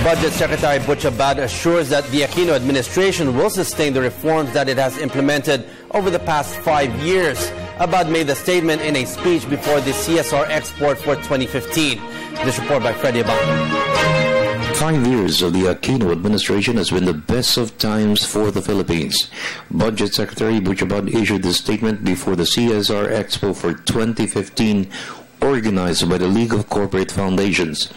Budget Secretary Abando assures that the Aquino administration will sustain the reforms that it has implemented over the past 5 years. Abando made the statement in a speech before the CSR Export for 2015. This report by Freddie Abando. 5 years of the Aquino administration has been the best of times for the Philippines. Budget Secretary Abando issued this statement before the CSR Expo for 2015, organized by the League of Corporate Foundations.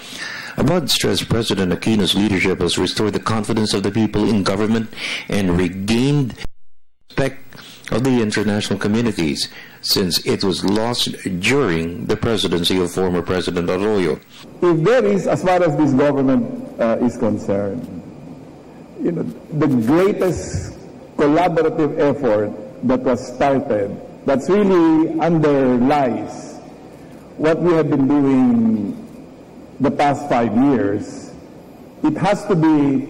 Abando stressed President Aquino's leadership has restored the confidence of the people in government and regained respect of the international communities since it was lost during the presidency of former President Arroyo. If there is, as far as this government is concerned, the greatest collaborative effort that was started, that's really underlies what we have been doing the past 5 years, it has to be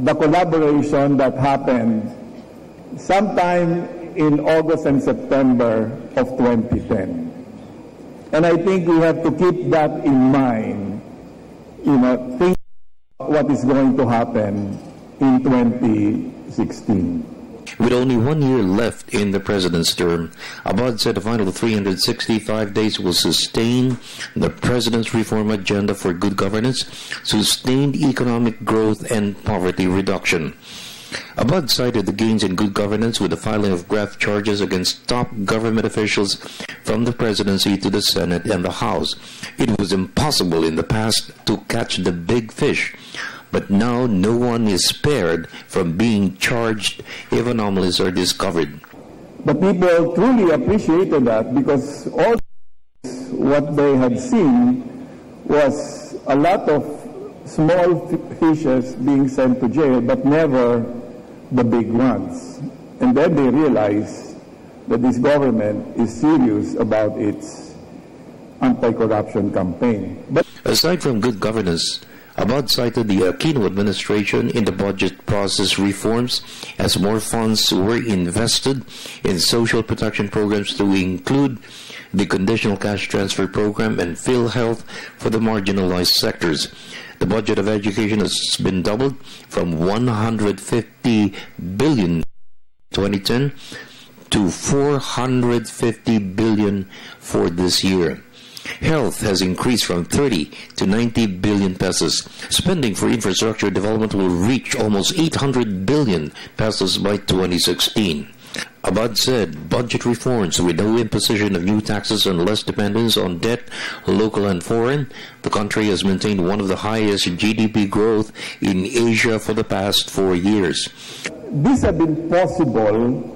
the collaboration that happened sometime in August and September of 2010. And I think we have to keep that in mind, think what is going to happen in 2016. With only 1 year left in the president's term, Abando said the final 365 days will sustain the president's reform agenda for good governance, sustained economic growth, and poverty reduction. Abando cited the gains in good governance with the filing of graft charges against top government officials from the presidency to the Senate and the House. It was impossible in the past to catch the big fish, but now no one is spared from being charged if anomalies are discovered. The people truly appreciated that because all what they had seen was a lot of small fishes being sent to jail, but never the big ones. And then they realized that this government is serious about its anti-corruption campaign. But aside from good governance, Abando cited the Aquino administration in the budget process reforms as more funds were invested in social protection programs to include the conditional cash transfer program and PhilHealth for the marginalized sectors. The budget of education has been doubled from 150 billion in 2010 to 450 billion for this year. Health has increased from 30 to 90 billion pesos. Spending for infrastructure development will reach almost 800 billion pesos by 2016. Abando said budget reforms with no imposition of new taxes and less dependence on debt, local and foreign. The country has maintained one of the highest GDP growth in Asia for the past 4 years. This has been possible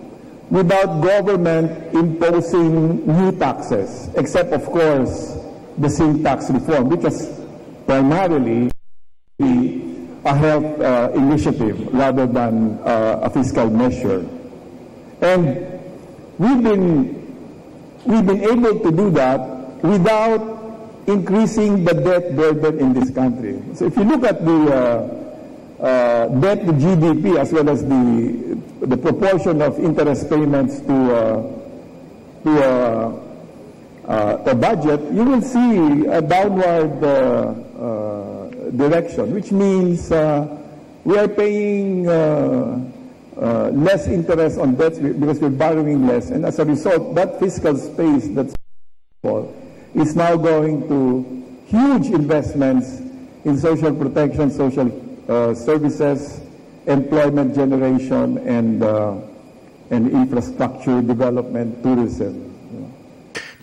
without government imposing new taxes, except, of course, the sin tax reform, which was primarily a health initiative rather than a fiscal measure. And we've been able to do that without increasing the debt burden in this country. So if you look at the debt to GDP as well as the proportion of interest payments to the budget, you will see a downward direction, which means we are paying less interest on debts because we're borrowing less, and as a result, that fiscal space that's is now going to huge investments in social protection, social services, employment generation, and infrastructure development, tourism.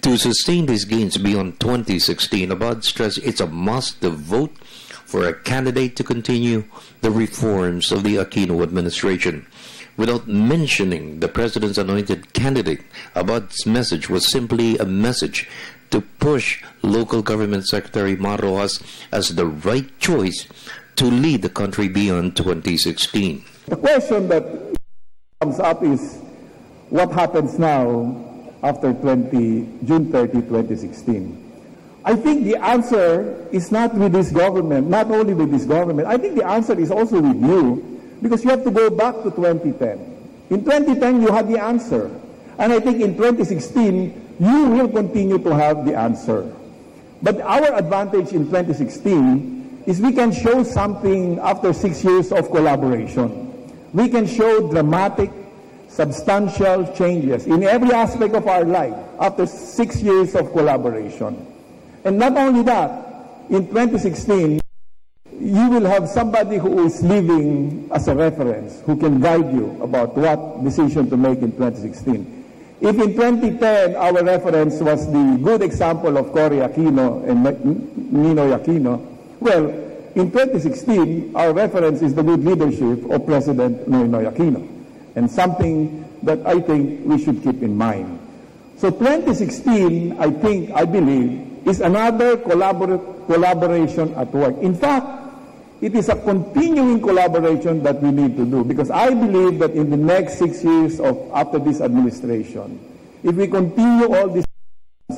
To sustain these gains beyond 2016, Abando stressed it's a must to vote for a candidate to continue the reforms of the Aquino administration. Without mentioning the president's anointed candidate, Abando's message was simply a message to push local government Secretary Marrojas as the right choice to lead the country beyond 2016. The question that comes up is, what happens now after June 30, 2016? I think the answer is not with this government, not only with this government. I think the answer is also with you, because you have to go back to 2010. In 2010, you had the answer. And I think in 2016, you will continue to have the answer. But our advantage in 2016 is we can show something after 6 years of collaboration. We can show dramatic, substantial changes in every aspect of our life after 6 years of collaboration. And not only that, in 2016, you will have somebody who is living as a reference, who can guide you about what decision to make in 2016. If in 2010 our reference was the good example of Cory Aquino and Ninoy Aquino, well, in 2016 our reference is the good leadership of President Ninoy Aquino, and something that I think we should keep in mind. So 2016, I believe, is another collaboration at work. In fact, it is a continuing collaboration that we need to do, because I believe that in the next 6 years after this administration, if we continue all this,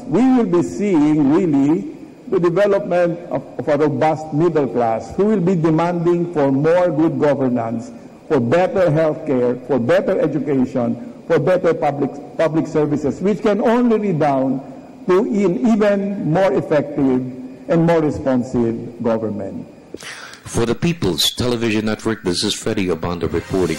we will be seeing really the development of a robust middle class who will be demanding for more good governance, for better health care, for better education, for better public services, which can only redound to an even more effective and more responsive government. For the People's Television Network, this is Freddie Abando reporting.